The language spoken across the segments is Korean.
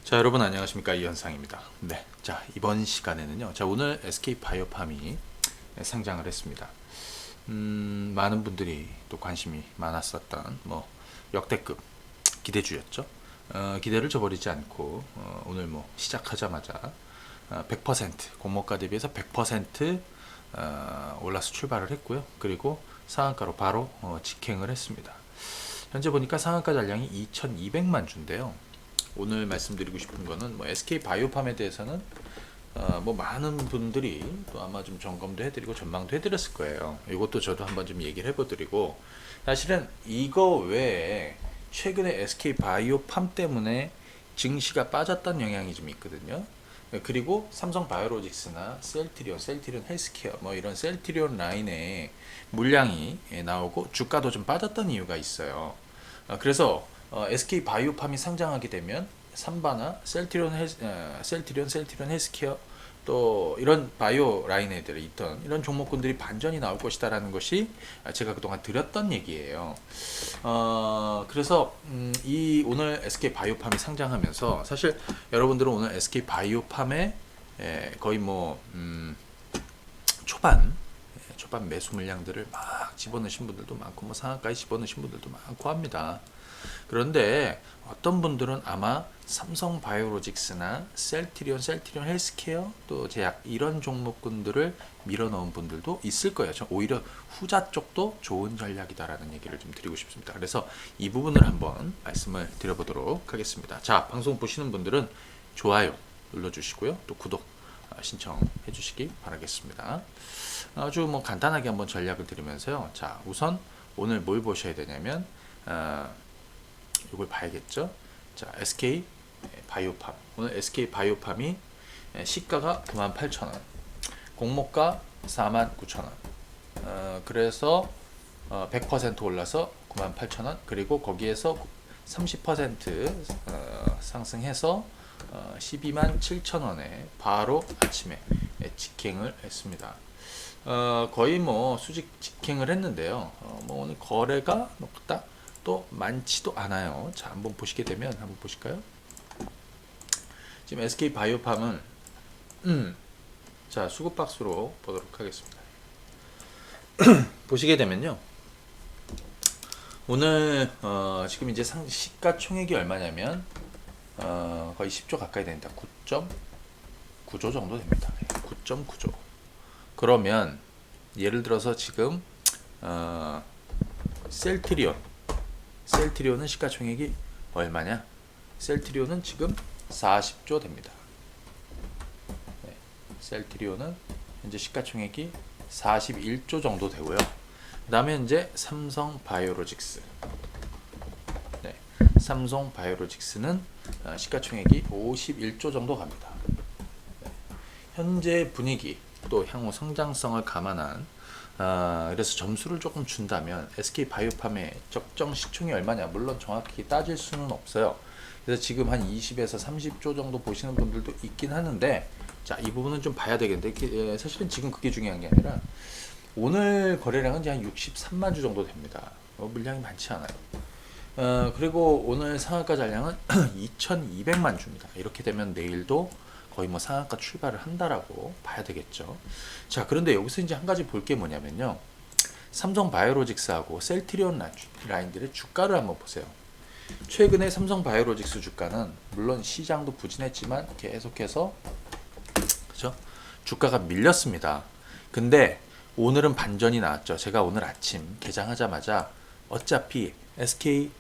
자, 여러분 안녕하십니까? 이현상입니다. 네. 자, 이번 시간에는요. 자, 오늘 SK 바이오팜이 상장을 했습니다. 많은 분들이 또 관심이 많았었던 역대급 기대주였죠. 기대를 저버리지 않고 오늘 시작하자마자 100% 공모가 대비해서 100% 올라서 출발을 했고요. 그리고 상한가로 바로 직행을 했습니다. 현재 보니까 상한가 잔량이 2,200만 주인데요. 오늘 말씀드리고 싶은 거는 SK 바이오팜에 대해서는 많은 분들이 또 아마 좀 점검도 해드리고 전망도 해드렸을 거예요. 이것도 저도 한번 좀 얘기를 해보드리고, 사실은 이거 외에 최근에 SK 바이오팜 때문에 증시가 빠졌던 영향이 좀 있거든요. 그리고 삼성 바이오로직스나 셀트리온 헬스케어 이런 셀트리온 라인에 물량이 나오고 주가도 좀 빠졌던 이유가 있어요. 그래서 SK 바이오팜이 상장하게 되면 삼바나 셀트리온 헬스케어 또 이런 바이오 라인에 있던 이런 종목군들이 반전이 나올 것이다라는 것이 제가 그동안 드렸던 얘기예요. 그래서 이 오늘 SK 바이오팜이 상장하면서 사실 여러분들은 오늘 SK 바이오팜에 거의 초반 매수 물량들을 막 집어넣으신 분들도 많고 상한가에 집어넣으신 분들도 많고 합니다. 그런데 어떤 분들은 아마 삼성 바이오로직스나 셀트리온 헬스케어 또 제약 이런 종목군들을 밀어넣은 분들도 있을 거예요. 저 오히려 후자 쪽도 좋은 전략이다라는 얘기를 좀 드리고 싶습니다. 그래서 이 부분을 한번 말씀을 드려보도록 하겠습니다. 자, 방송 보시는 분들은 좋아요 눌러주시고요. 또 구독 신청해 주시기 바라겠습니다. 아주 간단하게 한번 전략을 드리면서요. 자, 우선 오늘 뭘 보셔야 되냐면 이걸 봐야겠죠. 자, SK 바이오팜. 오늘 SK 바이오팜이 시가가 98,000원, 공모가 49,000원. 그래서 100% 올라서 98,000원, 그리고 거기에서 30% 상승해서 127,000원에 바로 아침에 직행을 했습니다. 거의 수직 직행을 했는데요. 오늘 거래가 딱 또 많지도 않아요. 자, 한번 보시게 되면 한번 보실까요? 지금 SK 바이오팜은 자, 수급 박스로 보도록 하겠습니다. 보시게 되면요. 오늘 지금 이제 시가총액이 얼마냐면 거의 10조 가까이 됩니다. 9.9조 정도 됩니다. 9.9조. 그러면 예를 들어서 지금 셀트리온은 시가총액이 얼마냐? 셀트리온은 지금 40조 됩니다. 네, 셀트리온은 현재 시가총액이 41조 정도 되고요. 그 다음에 이제 삼성 바이오로직스. 네, 삼성 바이오로직스는 시가총액이 51조 정도 갑니다. 네, 현재 분위기 또 향후 성장성을 감안한 그래서 점수를 조금 준다면 SK 바이오팜의 적정 시총이 얼마냐, 물론 정확히 따질 수는 없어요. 그래서 지금 한 20에서 30조 정도 보시는 분들도 있긴 하는데, 자, 이 부분은 좀 봐야 되겠는데 사실은 지금 그게 중요한 게 아니라 오늘 거래량은 이제 한 63만 주 정도 됩니다. 물량이 많지 않아요. 그리고 오늘 상한가 잔량은 2,200만 주입니다. 이렇게 되면 내일도 거의 상한가 출발을 한다라고 봐야 되겠죠. 자, 그런데 여기서 이제 한 가지 볼 게 뭐냐면요. 삼성 바이오로직스하고 셀트리온 라인들의 주가를 한번 보세요. 최근에 삼성 바이오로직스 주가는 물론 시장도 부진했지만 계속해서 그죠? 주가가 밀렸습니다. 근데 오늘은 반전이 나왔죠. 제가 오늘 아침 개장하자마자 어차피 SK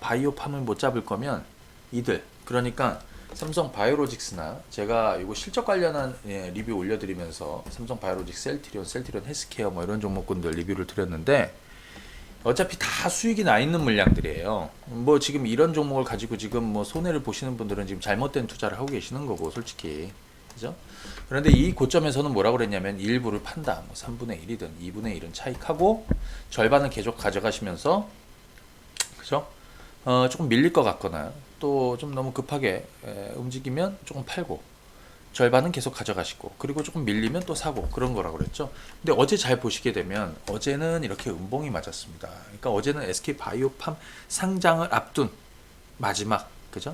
바이오팜을 못 잡을 거면 이들, 그러니까 삼성 바이오로직스나 제가 이거 실적 관련한 리뷰 올려드리면서 삼성 바이오로직스, 셀트리온 헬스케어 이런 종목군들 리뷰를 드렸는데 어차피 다 수익이 나 있는 물량들이에요. 지금 이런 종목을 가지고 지금 손해를 보시는 분들은 지금 잘못된 투자를 하고 계시는 거고, 솔직히. 그죠? 그런데 이 고점에서는 뭐라고 그랬냐면 일부를 판다. 3분의 1이든 2분의 1은 차익하고 절반은 계속 가져가시면서, 그죠? 조금 밀릴 것 같거나 또 좀 너무 급하게 움직이면 조금 팔고 절반은 계속 가져가시고 그리고 조금 밀리면 또 사고 그런 거라고 그랬죠. 근데 어제 잘 보시게 되면 어제는 이렇게 음봉이 맞았습니다. 그러니까 어제는 SK 바이오팜 상장을 앞둔 마지막, 그죠?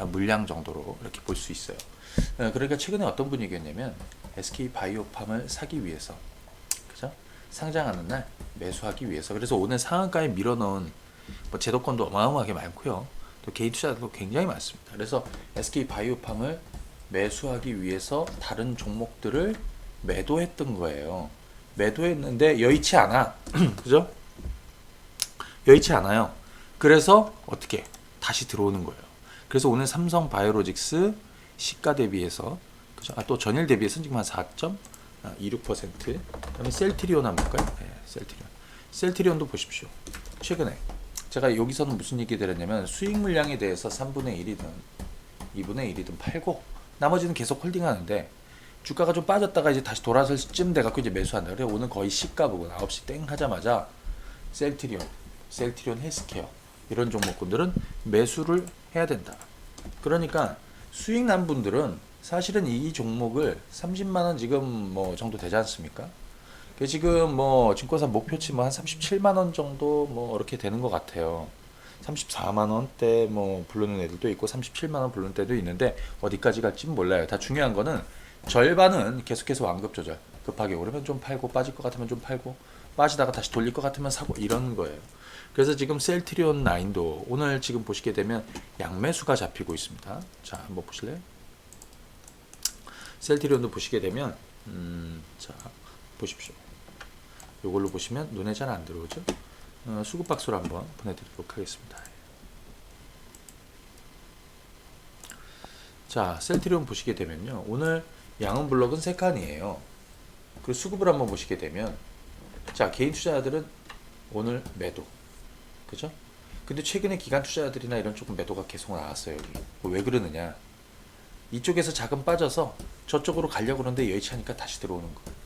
물량 정도로 이렇게 볼 수 있어요. 그러니까 최근에 어떤 분이 얘기했냐면 SK 바이오팜을 사기 위해서, 그죠? 상장하는 날 매수하기 위해서. 그래서 오늘 상한가에 밀어넣은 뭐 제도권도 어마어마하게 많고요. 또 개인 투자도 굉장히 많습니다. 그래서 SK 바이오팜을 매수하기 위해서 다른 종목들을 매도했던 거예요. 매도했는데 여의치 않아. 그죠? 여의치 않아요. 그래서 어떻게 다시 들어오는 거예요. 그래서 오늘 삼성 바이오로직스 시가 대비해서, 그죠? 또 전일 대비해서 지금 한 4.26%. 그다음에 셀트리온 한번 볼까요? 네, 셀트리온도 보십시오. 최근에 제가 여기서는 무슨 얘기 드렸냐면 수익 물량에 대해서 3분의 1이든 2분의 1이든 팔고 나머지는 계속 홀딩하는데 주가가 좀 빠졌다가 이제 다시 돌아설 쯤 돼갖고 이제 매수한다. 그래 오늘 거의 시가 부분 9시 땡 하자마자 셀트리온 헬스케어 이런 종목군들은 매수를 해야 된다. 그러니까 수익 난 분들은 사실은 이 종목을 30만원 지금 뭐 정도 되지 않습니까? 지금 뭐 증권사 목표치 뭐 한 37만원 정도 뭐 이렇게 되는 것 같아요. 34만원대 뭐 부르는 애들도 있고 37만원 부르는 때도 있는데 어디까지 갈지는 몰라요. 다 중요한 거는 절반은 계속해서 완급 조절. 급하게 오르면 좀 팔고 빠질 것 같으면 좀 팔고 빠지다가 다시 돌릴 것 같으면 사고 이런 거예요. 그래서 지금 셀트리온 9도 오늘 지금 보시게 되면 양매수가 잡히고 있습니다. 자, 한번 보실래요? 셀트리온도 보시게 되면 자, 보십시오. 요걸로 보시면 눈에 잘 안 들어오죠? 수급 박수를 한번 보내드리도록 하겠습니다. 자, 셀트리온 보시게 되면요. 오늘 양은 블록은 3칸이에요. 그 수급을 한번 보시게 되면 자, 개인 투자자들은 오늘 매도. 그죠? 근데 최근에 기관 투자자들이나 이런 조금 매도가 계속 나왔어요. 여기. 왜 그러느냐? 이쪽에서 자금 빠져서 저쪽으로 가려고 그러는데 여의치 않으니까 다시 들어오는 거예요.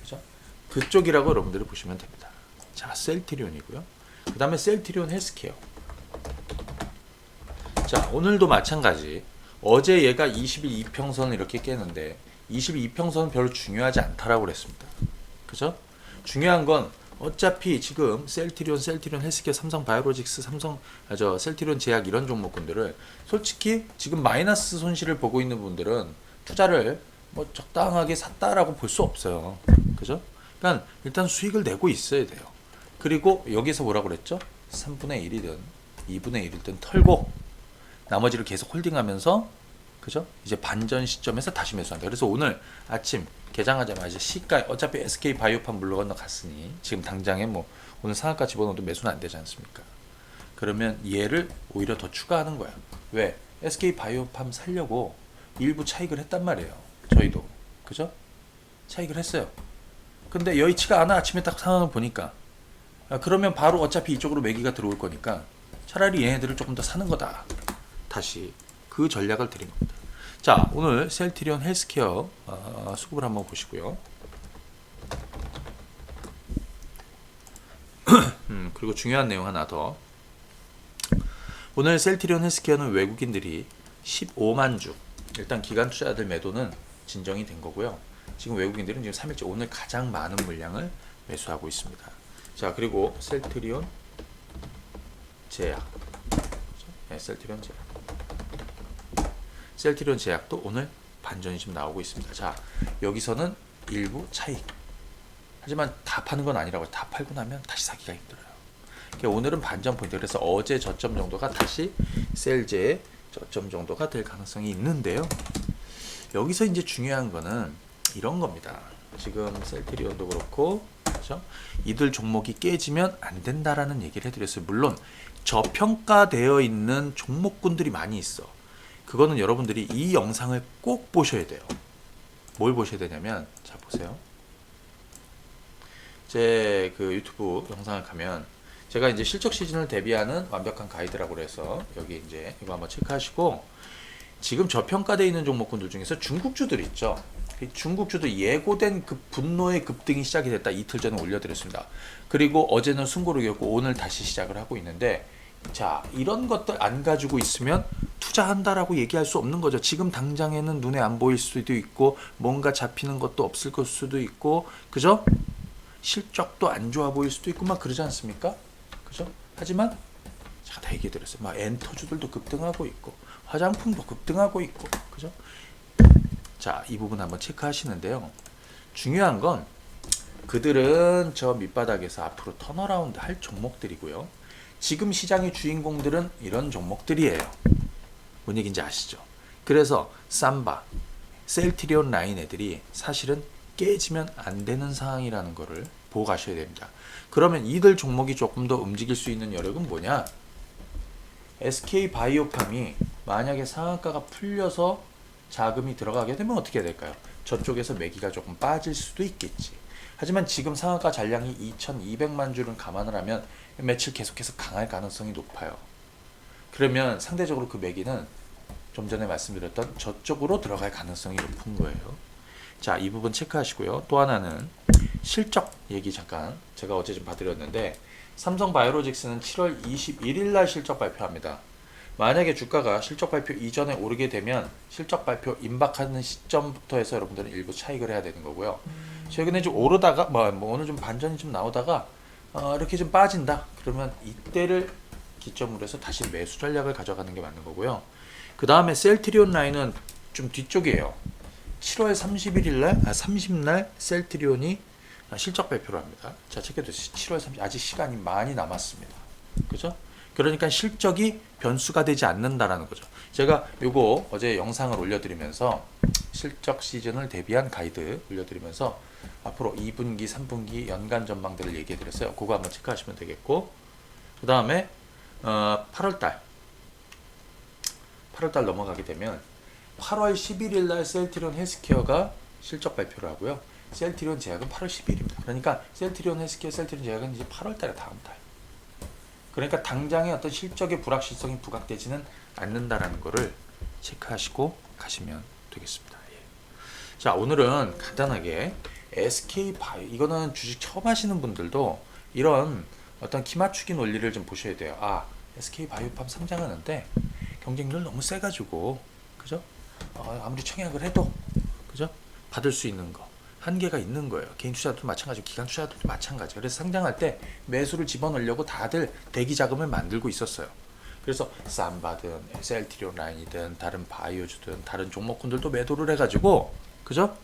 그죠? 그쪽이라고 여러분들이 보시면 됩니다. 자, 셀트리온이고요. 그 다음에 셀트리온 헬스케어. 자, 오늘도 마찬가지. 어제 얘가 22평선을 이렇게 깨는데 22평선은 별로 중요하지 않다라고 그랬습니다. 그죠? 중요한 건 어차피 지금 셀트리온 헬스케어, 삼성 바이오로직스, 셀트리온 제약 이런 종목군들을 솔직히 지금 마이너스 손실을 보고 있는 분들은 투자를 뭐 적당하게 샀다라고 볼 수 없어요. 그죠? 그러니까 일단 수익을 내고 있어야 돼요. 그리고 여기서 뭐라고 그랬죠? 3분의 1이든 2분의 1이든 털고 나머지를 계속 홀딩하면서, 그죠? 이제 반전 시점에서 다시 매수한다. 그래서 오늘 아침 개장하자마자 시가 어차피 SK 바이오팜 물러 건너 갔으니 지금 당장에 뭐 오늘 상한가 집어넣어도 매수는 안 되지 않습니까? 그러면 얘를 오히려 더 추가하는 거야. 왜? SK 바이오팜 살려고 일부 차익을 했단 말이에요. 저희도. 그죠? 차익을 했어요. 근데 여의치가 않아. 아침에 딱 상황을 보니까. 그러면 바로 어차피 이쪽으로 매기가 들어올 거니까 차라리 얘네들을 조금 더 사는 거다. 다시 그 전략을 드린 겁니다. 자, 오늘 셀트리온 헬스케어 수급을 한번 보시고요. 그리고 중요한 내용 하나 더. 오늘 셀트리온 헬스케어는 외국인들이 15만 주, 일단 기관 투자자들 매도는 진정이 된 거고요. 지금 외국인들은 지금 3일째 오늘 가장 많은 물량을 매수하고 있습니다. 자, 그리고 셀트리온 제약. 네, 셀트리온 제약도 오늘 반전이 좀 나오고 있습니다. 자, 여기서는 일부 차익. 하지만 다 파는 건 아니라고. 다 팔고 나면 다시 사기가 힘들어요. 그러니까 오늘은 반전 포인트. 그래서 어제 저점 정도가 다시 셀제의 저점 정도가 될 가능성이 있는데요. 여기서 이제 중요한 거는 이런 겁니다. 지금 셀트리온도 그렇고, 그렇죠? 이들 종목이 깨지면 안 된다라는 얘기를 해드렸어요. 물론 저평가되어 있는 종목군들이 많이 있어. 그거는 여러분들이 이 영상을 꼭 보셔야 돼요. 뭘 보셔야 되냐면, 자, 보세요. 제 그 유튜브 영상을 가면 제가 이제 실적 시즌을 대비하는 완벽한 가이드라고 그래서 여기 이제 이거 한번 체크하시고, 지금 저평가되어 있는 종목군들 중에서 중국주들 있죠. 중국주도 예고된 그 분노의 급등이 시작이 됐다. 이틀 전에 올려드렸습니다. 그리고 어제는 숨고르기였고 오늘 다시 시작을 하고 있는데, 자, 이런 것들 안 가지고 있으면 투자한다라고 얘기할 수 없는 거죠. 지금 당장에는 눈에 안 보일 수도 있고 뭔가 잡히는 것도 없을 것 수도 있고, 그죠? 실적도 안 좋아 보일 수도 있고 막 그러지 않습니까? 그죠? 하지만 제가 다 얘기해드렸어요. 막 엔터주들도 급등하고 있고 화장품도 급등하고 있고, 그죠? 자, 이 부분 한번 체크하시는데요. 중요한 건 그들은 저 밑바닥에서 앞으로 턴어라운드 할 종목들이고요. 지금 시장의 주인공들은 이런 종목들이에요. 뭔 얘기인지 아시죠? 그래서 삼바, 셀트리온 라인 애들이 사실은 깨지면 안 되는 상황이라는 거를 보고 가셔야 됩니다. 그러면 이들 종목이 조금 더 움직일 수 있는 여력은 뭐냐? SK바이오팜이 만약에 상한가가 풀려서 자금이 들어가게 되면 어떻게 될까요? 저쪽에서 매기가 조금 빠질 수도 있겠지. 하지만 지금 상한가 잔량이 2200만 주를 감안을 하면 며칠 계속해서 강할 가능성이 높아요. 그러면 상대적으로 그 매기는 좀 전에 말씀드렸던 저쪽으로 들어갈 가능성이 높은 거예요. 자, 이 부분 체크하시고요. 또 하나는 실적 얘기 잠깐 제가 어제 좀 봐드렸는데 삼성바이오로직스는 7월 21일 날 실적 발표합니다. 만약에 주가가 실적 발표 이전에 오르게 되면 실적 발표 임박하는 시점부터 해서 여러분들은 일부 차익을 해야 되는 거고요. 최근에 좀 오르다가 뭐 오늘 좀 반전이 좀 나오다가 이렇게 좀 빠진다. 그러면 이때를 기점으로 해서 다시 매수 전략을 가져가는 게 맞는 거고요. 그 다음에 셀트리온 라인은 좀 뒤쪽이에요. 7월 30날 셀트리온이 실적 발표를 합니다. 자, 체크해두세요. 7월 30일 아직 시간이 많이 남았습니다. 그죠? 그러니까 실적이 변수가 되지 않는다라는 거죠. 제가 요거 어제 영상을 올려드리면서 실적 시즌을 대비한 가이드 올려드리면서 앞으로 2분기, 3분기 연간 전망들을 얘기해드렸어요. 그거 한번 체크하시면 되겠고, 그 다음에 8월달 넘어가게 되면 8월 11일 날 셀트리온 헬스케어가 실적 발표를 하고요. 셀트리온 제약은 8월 10일입니다. 그러니까 셀트리온 헬스케어, 셀트리온 제약은 이제 8월 달에 다음 달. 그러니까 당장의 어떤 실적의 불확실성이 부각되지는 않는다라는 거를 체크하시고 가시면 되겠습니다. 예. 자, 오늘은 간단하게 SK바이오, 이거는 주식 처음 하시는 분들도 이런 어떤 키 맞추기 논리를 좀 보셔야 돼요. 아, SK바이오팜 상장하는데 경쟁률 너무 세가지고, 그죠? 아무리 청약을 해도, 그죠? 받을 수 있는 거 한계가 있는 거예요. 개인 투자도 마찬가지고 기관 투자도 마찬가지. 그래서 상장할 때 매수를 집어넣으려고 다들 대기 자금을 만들고 있었어요. 그래서 삼바든 셀트리온 라인이든 다른 바이오주든 다른 종목군들도 매도를 해가지고, 그죠?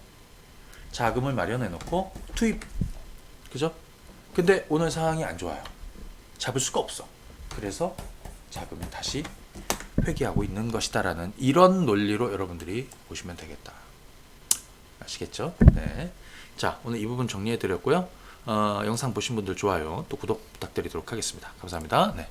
자금을 마련해 놓고 투입, 그죠? 근데 오늘 상황이 안 좋아요. 잡을 수가 없어. 그래서 자금이 다시 회귀하고 있는 것이다라는 이런 논리로 여러분들이 보시면 되겠다. 아시겠죠? 네. 자, 오늘 이 부분 정리해 드렸고요. 영상 보신 분들 좋아요, 또 구독 부탁드리도록 하겠습니다. 감사합니다. 네.